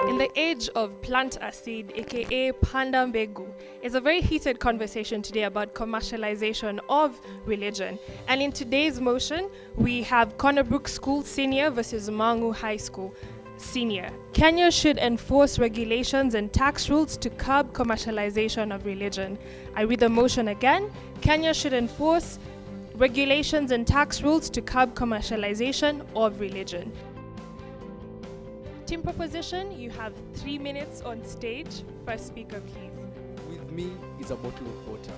In the age of plant acid, aka Panda Mbegu, is a very heated conversation today about commercialization of religion. And in today's motion, we have Brook School Senior versus Mang'u High School Senior. Kenya should enforce regulations and tax rules to curb commercialization of religion. I read the motion again. Kenya should enforce regulations and tax rules to curb commercialization of religion. Team proposition, you have 3 minutes on stage. First speaker, please. With me is a bottle of water.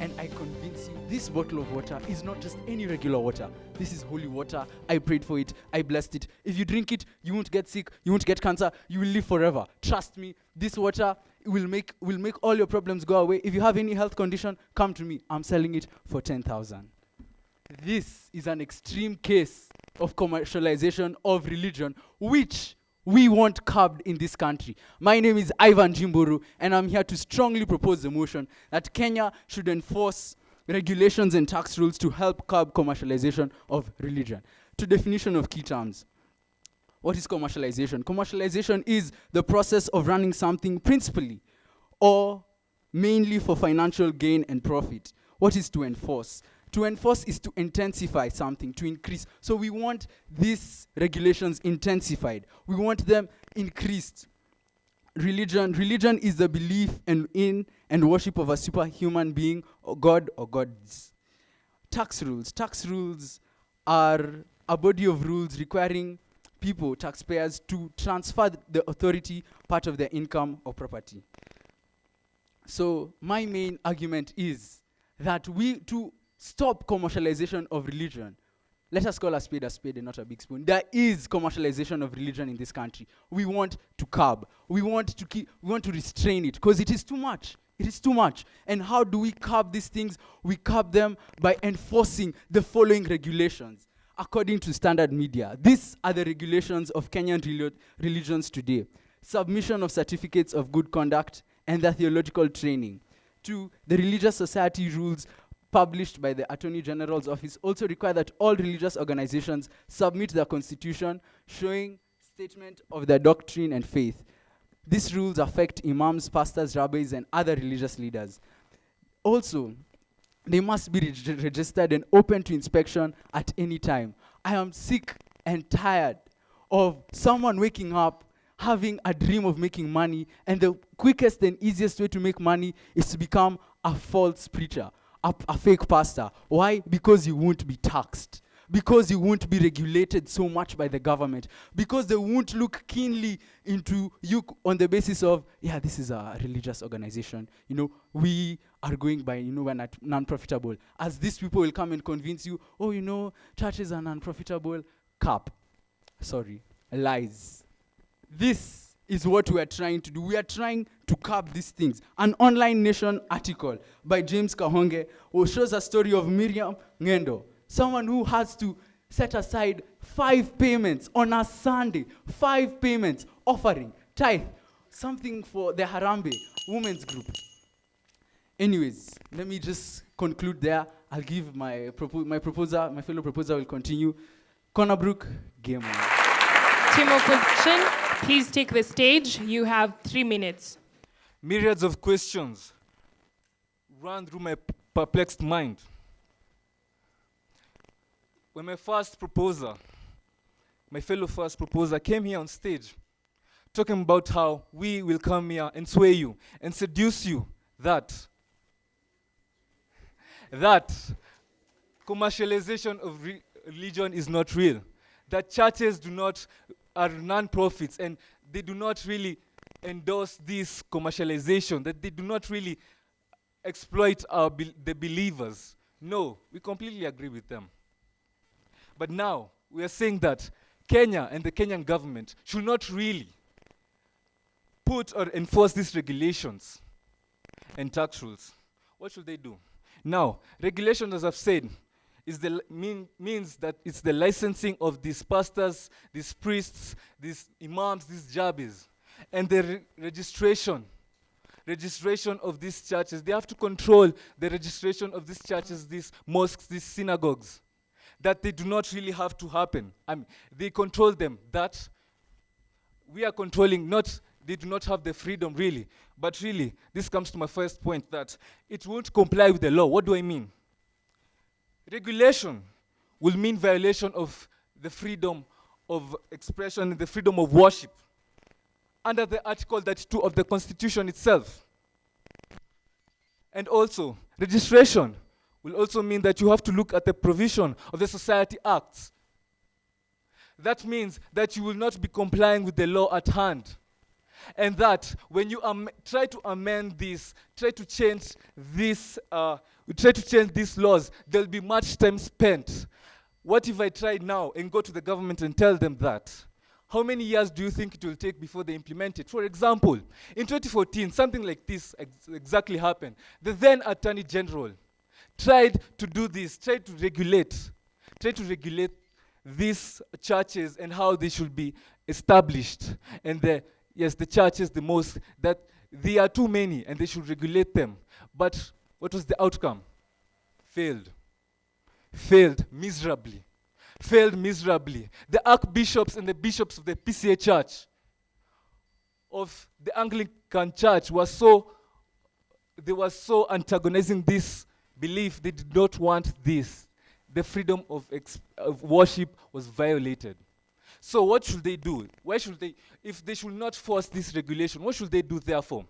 And I convince you, this bottle of water is not just any regular water. This is holy water. I prayed for it. I blessed it. If you drink it, you won't get sick. You won't get cancer. You will live forever. Trust me, this water will make all your problems go away. If you have any health condition, come to me. I'm selling it for 10,000. This is an extreme case of commercialization of religion, which we want curbed in this country. My name is Ivan Jimburu, and I'm here to strongly propose the motion that Kenya should enforce regulations and tax rules to help curb commercialization of religion. To definition of key terms. What is commercialization? Commercialization is the process of running something principally or mainly for financial gain and profit. What is to enforce? To enforce is to intensify something, to increase. So we want these regulations intensified. We want them increased. Religion is the belief in and worship of a superhuman being, or God or gods. Tax rules are a body of rules requiring people, taxpayers, to transfer the authority part of their income or property. So my main argument is that to stop commercialization of religion. Let us call a spade and not a big spoon. There is commercialization of religion in this country. We want to curb. We want to restrain it because it is too much. It is too much. And how do we curb these things? We curb them by enforcing the following regulations. According to standard media, these are the regulations of Kenyan religions today. Submission of certificates of good conduct and their theological training. 2, the religious society rules published by the Attorney General's office also require that all religious organizations submit their constitution showing statement of their doctrine and faith. These rules affect imams, pastors, rabbis, and other religious leaders. Also, they must be registered and open to inspection at any time. I am sick and tired of someone waking up having a dream of making money, and the quickest and easiest way to make money is to become a false preacher. A fake pastor. Why? Because you won't be taxed. Because you won't be regulated so much by the government. Because they won't look keenly into you on the basis of, yeah, this is a religious organization. We are going by, we're not non-profitable. As these people will come and convince you, churches are non-profitable. Lies. This is what we are trying to do. We are trying to curb these things. An Online Nation article by James Kahonge shows a story of Miriam Ngendo, someone who has to set aside 5 payments on a Sunday, 5 payments, offering, tithe, something for the Harambe women's group. Anyways, let me just conclude there. I'll give my proposer, my fellow proposer will continue. Brook, game on. Team opposition, please take the stage. You have 3 minutes. Myriads of questions run through my perplexed mind. When my fellow first proposer came here on stage, talking about how we will come here and sway you and seduce you that commercialization of religion is not real, that churches are non-profits and they do not really endorse this commercialization, that they do not really exploit the believers. No, we completely agree with them. But now we are saying that Kenya and the Kenyan government should not really put or enforce these regulations and tax rules. What should they do? Now, regulation, as I've said, is means that it's the licensing of these pastors, these priests, these imams, these jabis, and the registration of these churches. They have to control the registration of these churches, these mosques, these synagogues. that they do not really have to happen. I mean, they control them, that we are controlling, not, they do not have the freedom really. But really, this comes to my first point, that it won't comply with the law. What do I mean? Regulation will mean violation of the freedom of expression and the freedom of worship under the Article 32 of the Constitution itself. And also, registration will also mean that you have to look at the provision of the Society Acts. That means that you will not be complying with the law at hand. And that when you try to amend this, try to change these laws, there'll be much time spent. What if I try now and go to the government and tell them that? How many years do you think it will take before they implement it? For example, in 2014, something like this exactly happened. The then Attorney General tried to do this, tried to regulate these churches and how they should be established. And the churches, the most, that they are too many and they should regulate them. But what was the outcome? Failed miserably. The archbishops and the bishops of the PCA Church, of the Anglican Church, were so antagonizing this belief. They did not want this. The freedom of worship was violated. So what should they do? If they should not force this regulation, what should they do therefore?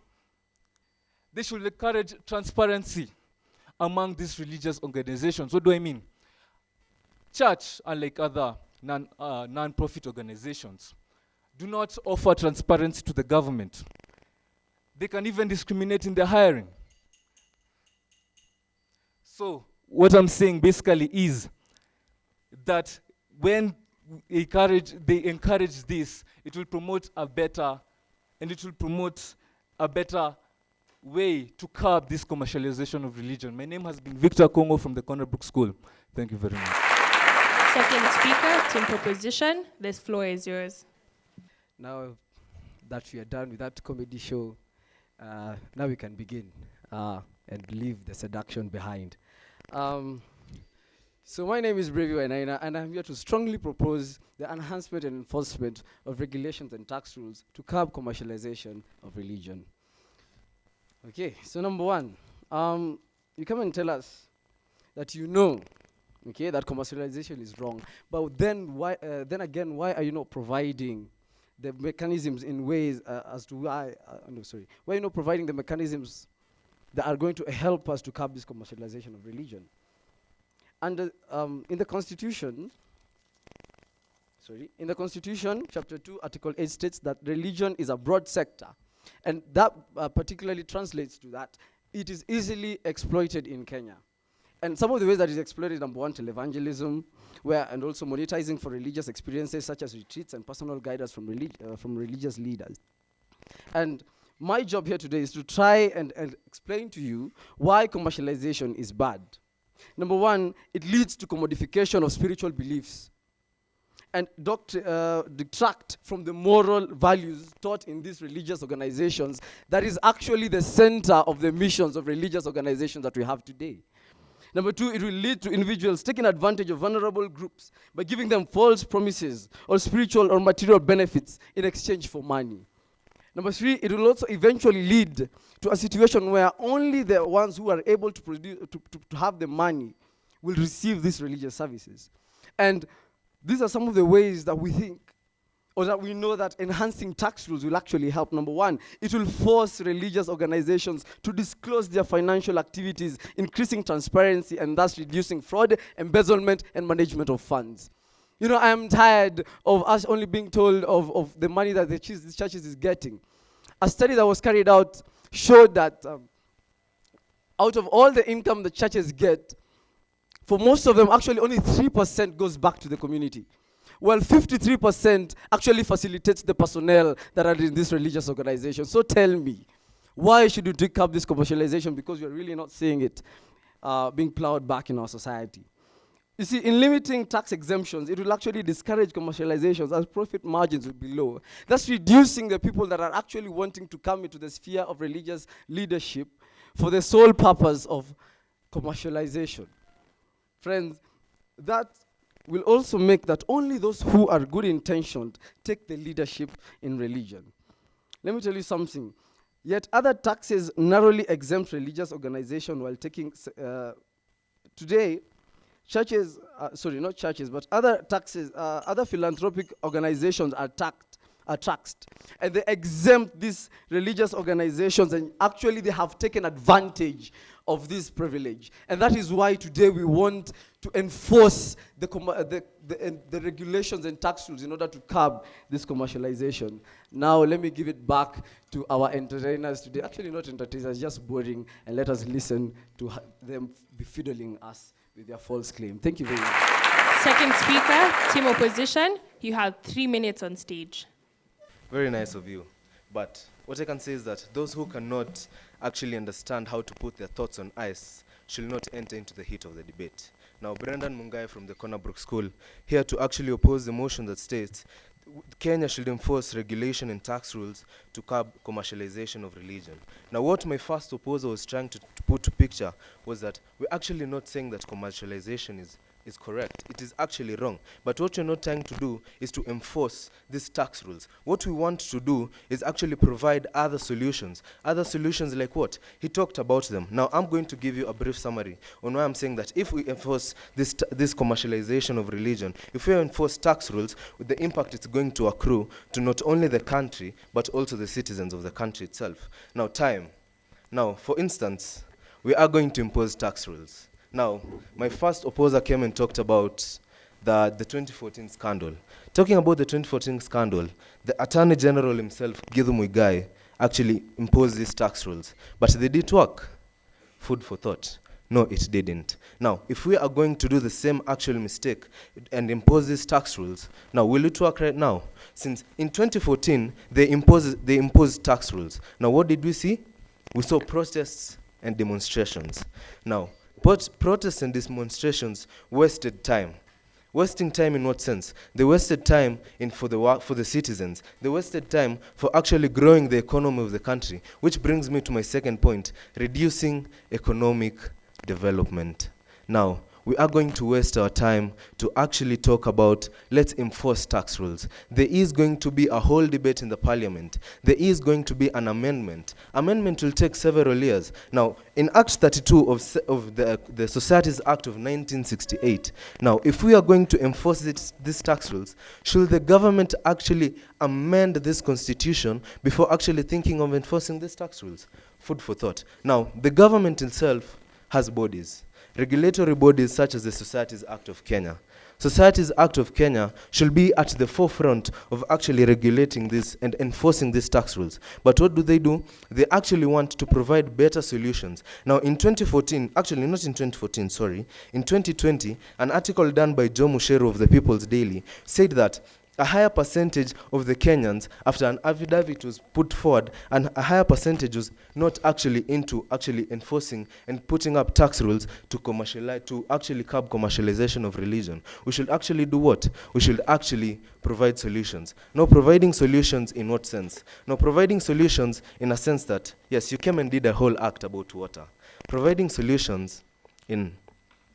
They should encourage transparency among these religious organizations. What do I mean? Church, unlike other non-profit organizations, do not offer transparency to the government. They can even discriminate in their hiring. So what I'm saying basically is that when they encourage this, it will promote a better way to curb this commercialization of religion. My name has been Victor Kongo from the Brook School. Thank you very much. Second speaker, team proposition. This floor is yours. Now that we are done with that comedy show, now we can begin and leave the seduction behind. So my name is Brevi Wainaina, and I'm here to strongly propose the enhancement and enforcement of regulations and tax rules to curb commercialization of religion. Okay, so number one, you come and tell us that you know, okay, that commercialization is wrong, but then why are you not providing the mechanisms in ways as to why are you not providing the mechanisms that are going to help us to curb this commercialization of religion? And in the Constitution, Chapter 2, Article 8 states that religion is a broad sector, and that particularly translates to that it is easily exploited in Kenya. And some of the ways that is exploited, number one, televangelism, and also monetizing for religious experiences such as retreats and personal guidance from religious leaders. And my job here today is to try and explain to you why commercialization is bad. Number one, it leads to commodification of spiritual beliefs and detract from the moral values taught in these religious organizations that is actually the center of the missions of religious organizations that we have today. Number two, it will lead to individuals taking advantage of vulnerable groups by giving them false promises or spiritual or material benefits in exchange for money. Number three, it will also eventually lead to a situation where only the ones who are able to produce, to have the money will receive these religious services. And these are some of the ways that we think, or that we know that enhancing tax rules will actually help. Number one, it will force religious organizations to disclose their financial activities, increasing transparency and thus reducing fraud, embezzlement, and management of funds. You know, I am tired of us only being told of the money that these churches is getting. A study that was carried out showed that out of all the income the churches get, for most of them, actually only 3% goes back to the community. Well, 53% actually facilitates the personnel that are in this religious organization. So tell me, why should you take up this commercialization? Because we're really not seeing it being plowed back in our society. You see, in limiting tax exemptions, it will actually discourage commercializations as profit margins will be low, thus reducing the people that are actually wanting to come into the sphere of religious leadership for the sole purpose of commercialization. Friends, that will also make that only those who are good intentioned take the leadership in religion. Let me tell you something. Yet other taxes narrowly exempt religious organizations while taking, today, churches, sorry, not churches, but other taxes, other philanthropic organizations are taxed. And they exempt these religious organizations, and actually they have taken advantage of this privilege. And that is why today we want to enforce the regulations and tax rules in order to curb this commercialization. Now let me give it back to our entertainers today. Actually not entertainers, just boring, and let us listen to them be fiddling us with their false claim. Thank you very much. Second speaker, team opposition, you have 3 minutes on stage. Very nice of you. But what I can say is that those who cannot actually understand how to put their thoughts on ice should not enter into the heat of the debate. Now, Brendan Mungai from the Brook School, here to actually oppose the motion that states Kenya should enforce regulation and tax rules to curb commercialization of religion. Now, what my first opposer was trying to put to picture was that we're actually not saying that commercialization is correct. It is actually wrong. But what we're not trying to do is to enforce these tax rules. What we want to do is actually provide other solutions. Other solutions like what? He talked about them. Now, I'm going to give you a brief summary on why I'm saying that if we enforce this commercialization of religion, if we enforce tax rules, with the impact it's going to accrue to not only the country, but also the citizens of the country itself. Now, time. Now, for instance, we are going to impose tax rules. Now, my first opposer came and talked about the 2014 scandal. Talking about the 2014 scandal, the Attorney General himself, Githu Muigai, actually imposed these tax rules. But they did work. Food for thought. No, it didn't. Now, if we are going to do the same actual mistake and impose these tax rules, now, will it work right now? Since in 2014, they imposed tax rules. Now, what did we see? We saw protests and demonstrations. Now, protests and demonstrations wasted time. Wasting time in what sense? They wasted time for the citizens. They wasted time for actually growing the economy of the country, which brings me to my second point, reducing economic development. Now, we are going to waste our time to actually talk about let's enforce tax rules. There is going to be a whole debate in the parliament. There is going to be an amendment. Amendment will take several years. Now, in Act 32 of the Societies Act of 1968, now, if we are going to enforce these tax rules, should the government actually amend this constitution before actually thinking of enforcing these tax rules? Food for thought. Now, the government itself has bodies. Regulatory bodies such as the Societies Act of Kenya. Societies Act of Kenya should be at the forefront of actually regulating this and enforcing these tax rules. But what do? They actually want to provide better solutions. Now in 2014, actually not in 2014, sorry, in 2020, an article done by Joe Musheru of the People's Daily said that a higher percentage of the Kenyans, after an affidavit was put forward, and a higher percentage was not actually into actually enforcing and putting up tax rules to actually curb commercialization of religion. We should actually do what? We should actually provide solutions. Now, providing solutions in what sense? Now, providing solutions in a sense that, yes, you came and did a whole act about water. Providing solutions in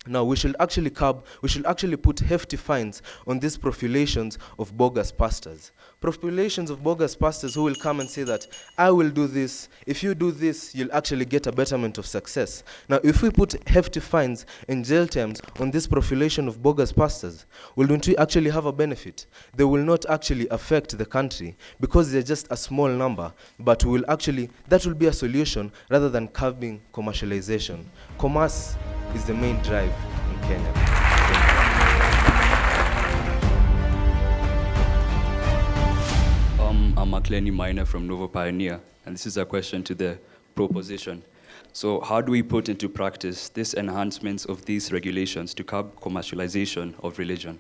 now, we should actually put hefty fines on these profulations of bogus pastors. Profulations of bogus pastors who will come and say that, I will do this. If you do this, you'll actually get a betterment of success. Now, if we put hefty fines and jail terms on this profulation of bogus pastors, won't we actually have a benefit? They will not actually affect the country because they're just a small number, but that will be a solution rather than curbing commercialization. Commerce is the main drive in Kenya. I'm Makleni Minor from Novo Pioneer, and this is a question to the proposition. So how do we put into practice these enhancements of these regulations to curb commercialization of religion?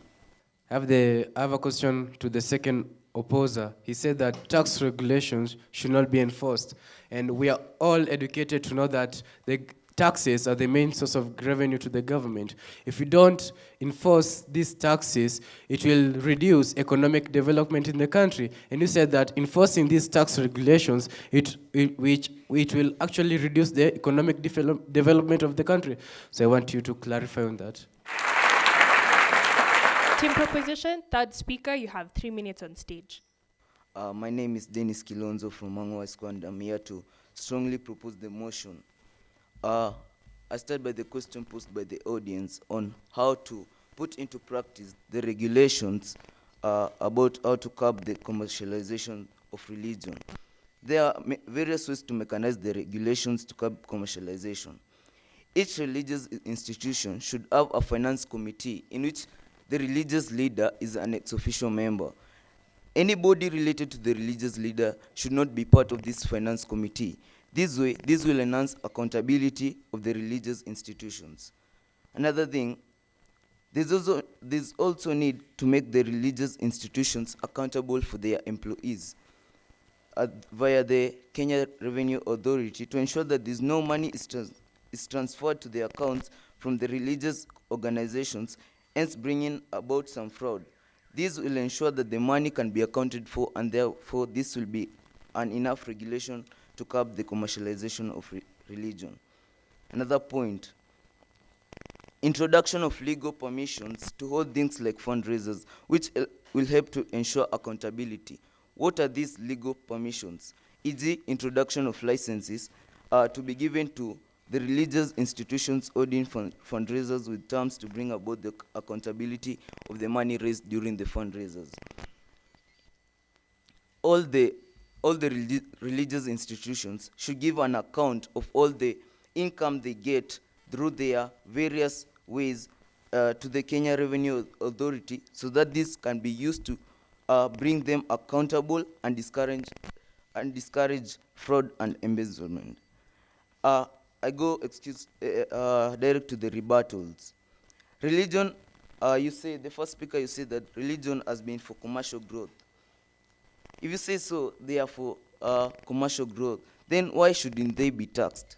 I have a question to the second opposer. He said that tax regulations should not be enforced, and we are all educated to know that the taxes are the main source of revenue to the government. If we don't enforce these taxes, it will reduce economic development in the country. And you said that enforcing these tax regulations, it will actually reduce the economic development of the country. So I want you to clarify on that. Team proposition, third speaker, you have 3 minutes on stage. My name is Dennis Kilonzo from Mang'u, and I'm here to strongly propose the motion. I start by the question posed by the audience on how to put into practice the regulations about how to curb the commercialization of religion. There are various ways to mechanize the regulations to curb commercialization. Each religious institution should have a finance committee in which the religious leader is an ex-officio member. Anybody related to the religious leader should not be part of this finance committee. This way, this will enhance accountability of the religious institutions. Another thing, there's also need to make the religious institutions accountable for their employees via the Kenya Revenue Authority to ensure that there's no money is transferred to their accounts from the religious organizations, hence bringing about some fraud. This will ensure that the money can be accounted for, and therefore this will be an enough regulation to curb the commercialization of religion. Another point, introduction of legal permissions to hold things like fundraisers, which will help to ensure accountability. What are these legal permissions? E.g., introduction of licenses to be given to the religious institutions holding fundraisers with terms to bring about the accountability of the money raised during the fundraisers. All the religious institutions should give an account of all the income they get through their various ways to the Kenya Revenue Authority, so that this can be used to bring them accountable and discourage fraud and embezzlement. I go direct to the rebuttals. Religion, you say, the first speaker, you say that religion has been for commercial growth. If you say so, they are for commercial growth, then why shouldn't they be taxed?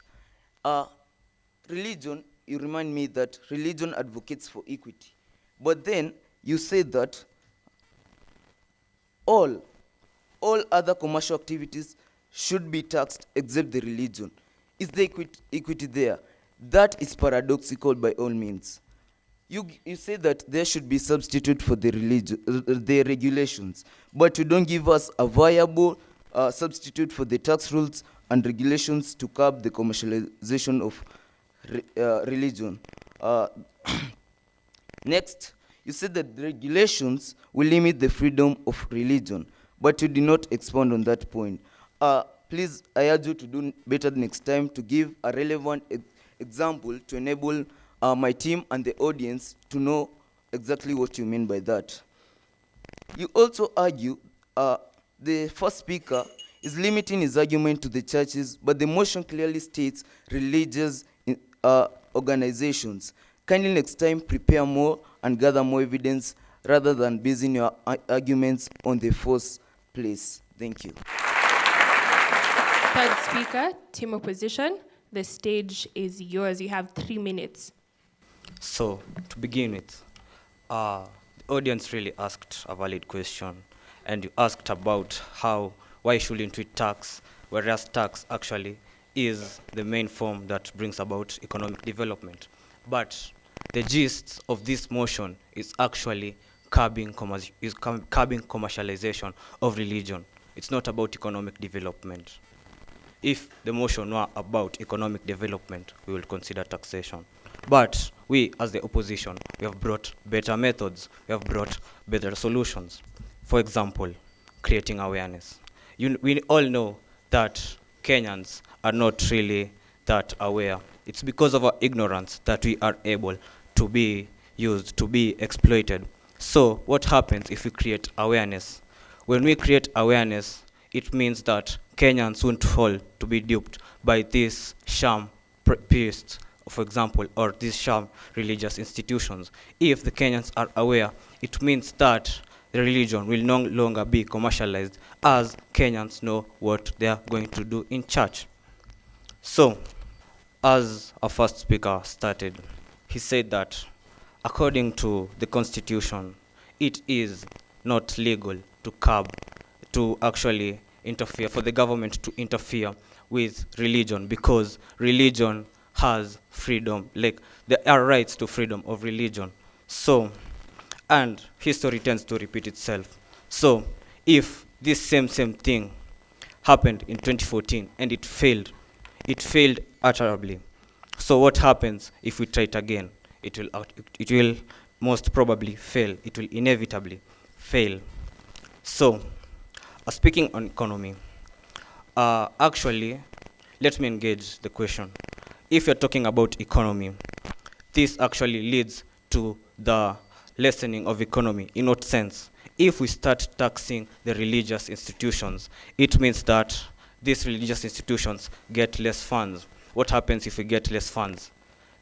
Religion, you remind me that religion advocates for equity. But then you say that all other commercial activities should be taxed except the religion. Is there equity there? That is paradoxical by all means. You say that there should be substitute for the regulations, but you don't give us a viable substitute for the tax rules and regulations to curb the commercialization of religion. Next, you said that the regulations will limit the freedom of religion, but you did not expound on that point. Please, I urge you to do better next time to give a relevant example to enable my team and the audience to know exactly what you mean by that. You also argue, the first speaker is limiting his argument to the churches, but the motion clearly states religious organizations. Kindly next time prepare more and gather more evidence rather than basing your arguments on the first place. Thank you. Third speaker, team opposition, the stage is yours. You have 3 minutes. So, to begin with, the audience really asked a valid question, and you asked about why shouldn't we tax, whereas tax actually is the main form that brings about economic development. But the gist of this motion is actually curbing commercialization of religion. It's not about economic development. If the motion were about economic development, we will consider taxation. But we, as the opposition, we have brought better methods. We have brought better solutions. For example, creating awareness. We all know that Kenyans are not really that aware. It's because of our ignorance that we are able to be used, to be exploited. So what happens if we create awareness? When we create awareness, it means that Kenyans won't fall to be duped by these sham priests, for example, or these sham religious institutions. If the Kenyans are aware, it means that the religion will no longer be commercialized, as Kenyans know what they are going to do in church. So, as our first speaker started, he said that according to the Constitution, it is not legal to actually interfere, for the government to interfere with religion, because religion has freedom, like there are rights to freedom of religion. So and history tends to repeat itself. So if this same thing happened in 2014 and it failed utterly. So what happens if we try it again? It will most probably fail. It will inevitably fail. So, speaking on economy, actually, let me engage the question. If you're talking about economy, this actually leads to the lessening of economy. In what sense? If we start taxing the religious institutions, it means that these religious institutions get less funds. What happens if we get less funds?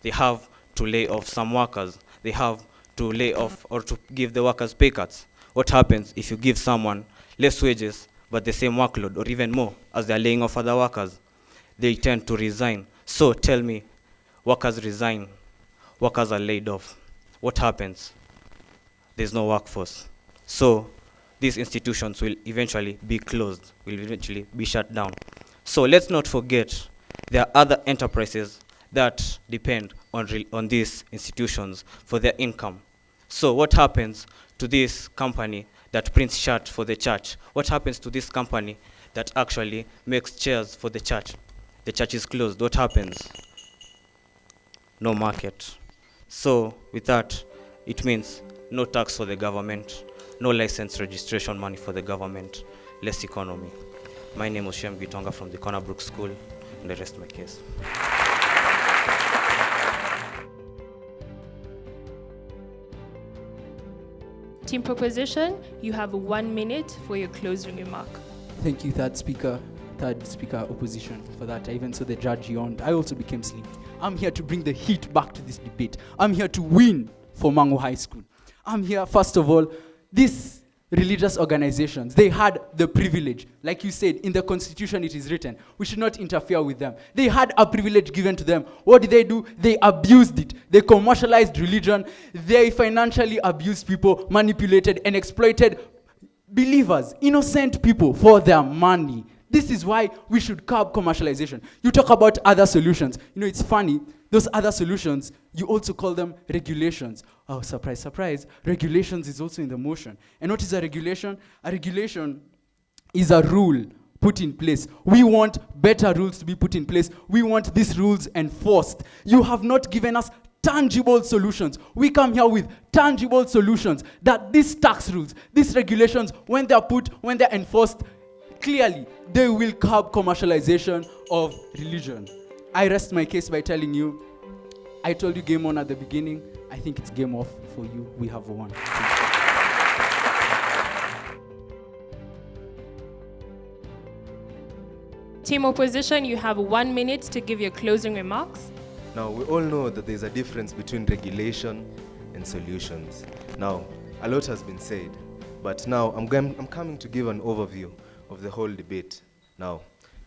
They have to lay off some workers. They have to lay off or to give the workers pay cuts. What happens if you give someone less wages but the same workload or even more as they're laying off other workers? They tend to resign. So tell me, workers resign, workers are laid off. What happens? There's no workforce. So these institutions will eventually be closed, will eventually be shut down. So let's not forget there are other enterprises that depend on these institutions for their income. So what happens to this company that prints shirts for the church? What happens to this company that actually makes chairs for the church? The church is closed. What happens? No market. So with that, it means no tax for the government, no license registration money for the government, less economy. My name is Shem Gitonga from the Brook School, and I rest my case. Team Proposition, you have 1 minute for your closing remark. Thank you, third speaker opposition, for that. I even saw the judge yawned. I also became sleepy. I'm here to bring the heat back to this debate. I'm here to win for Mang'u High School. I'm here, first of all, these religious organizations, they had the privilege. Like you said, in the Constitution it is written, we should not interfere with them. They had a privilege given to them. What did they do? They abused it. They commercialized religion. They financially abused people, manipulated and exploited believers, innocent people, for their money. This is why we should curb commercialization. You talk about other solutions. You know, it's funny. Those other solutions, you also call them regulations. Oh, surprise, surprise. Regulations is also in the motion. And what is a regulation? A regulation is a rule put in place. We want better rules to be put in place. We want these rules enforced. You have not given us tangible solutions. We come here with tangible solutions that these tax rules, these regulations, when they're enforced, clearly, they will curb commercialization of religion. I rest my case by telling you, I told you game on at the beginning. I think it's game off for you. We have won. Team Opposition, you have 1 minute to give your closing remarks. Now, we all know that there's a difference between regulation and solutions. Now, a lot has been said, but now I'm coming to give an overview of the whole debate. Now,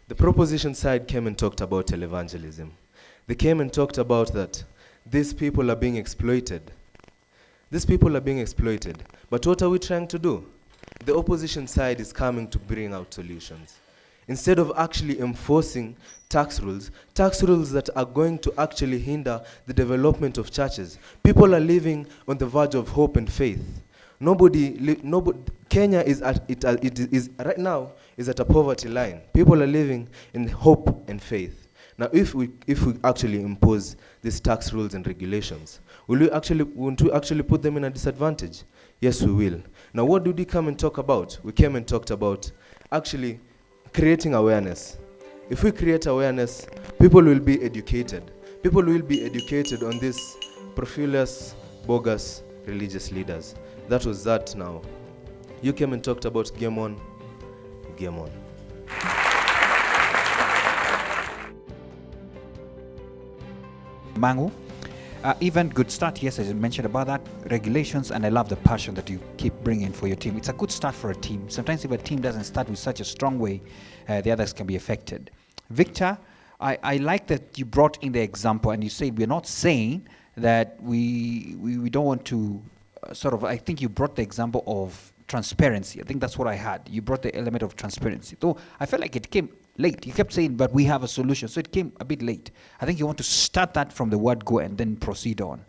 the proposition side came and talked about televangelism. They came and talked about that these people are being exploited. These people are being exploited. But what are we trying to do? The opposition side is coming to bring out solutions. Instead of actually enforcing tax rules that are going to actually hinder the development of churches. People are living on the verge of hope and faith. Kenya is right now is at a poverty line. People are living in hope and faith. Now, if we actually impose these tax rules and regulations, won't we actually put them in a disadvantage? Yes, we will. Now, what did we come and talk about? We came and talked about actually creating awareness. If we create awareness, people will be educated. People will be educated on these profulous, bogus religious leaders. That was that now. You came and talked about game on, game on. Mang'u, even good start. Yes, as you mentioned about that, regulations, and I love the passion that you keep bringing for your team. It's a good start for a team. Sometimes if a team doesn't start with such a strong way, the others can be affected. Victor, I like that you brought in the example and you said we're not saying that we don't want to I think you brought the example of transparency. I think that's what I had. You brought the element of transparency. Though I felt like it came late. You kept saying, but we have a solution. So it came a bit late. I think you want to start that from the word go and then proceed on.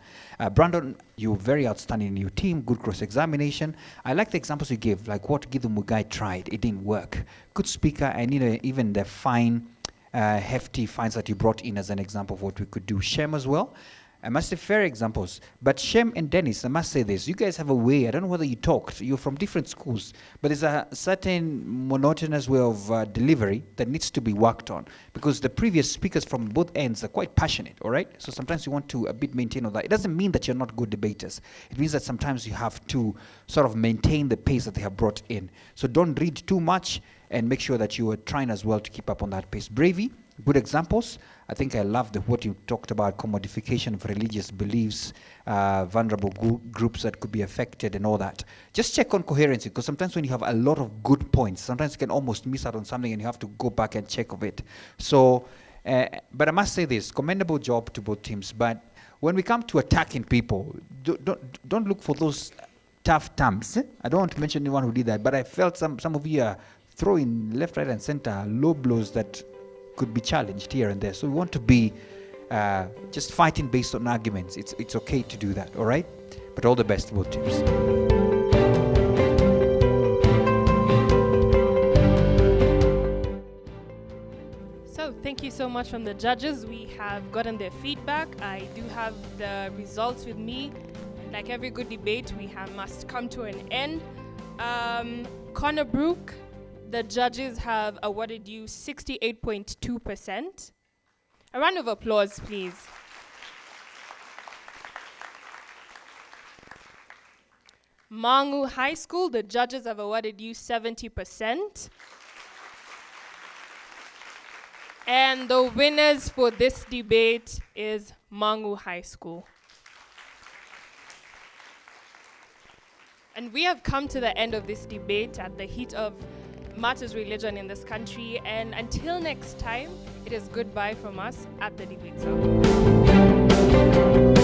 Brandon, you're very outstanding in your team, good cross-examination. I like the examples you gave, like what Githu Mugai tried. It didn't work. Good speaker, and even the fine, hefty fines that you brought in as an example of what we could do. Shem as well. I must say fair examples. But Shem and Dennis, I must say this. You guys have a way, I don't know whether you talked, you're from different schools, but there's a certain monotonous way of delivery that needs to be worked on, because the previous speakers from both ends are quite passionate, all right? So sometimes you want to a bit maintain all that. It doesn't mean that you're not good debaters. It means that sometimes you have to sort of maintain the pace that they have brought in. So don't read too much, and make sure that you are trying as well to keep up on that pace. Bravey, good examples. I think I love what you talked about, commodification of religious beliefs, vulnerable groups that could be affected and all that. Just check on coherency, because sometimes when you have a lot of good points, sometimes you can almost miss out on something and you have to go back and check of it. So, but I must say this, commendable job to both teams. But when we come to attacking people, don't look for those tough terms. I don't want to mention anyone who did that, but I felt some of you are throwing left, right, and center low blows that could be challenged here and there. So we want to be just fighting based on arguments. It's okay to do that, all right? But all the best to both teams. So thank you so much from the judges. We have gotten their feedback. I do have the results with me. Like every good debate, must come to an end. Brook, the judges have awarded you 68.2%. A round of applause, please. Mang'u High School, the judges have awarded you 70%. And the winners for this debate is Mang'u High School. And we have come to the end of this debate at the heat of matters religion in this country. And until next time, it is goodbye from us at the Debate Zone.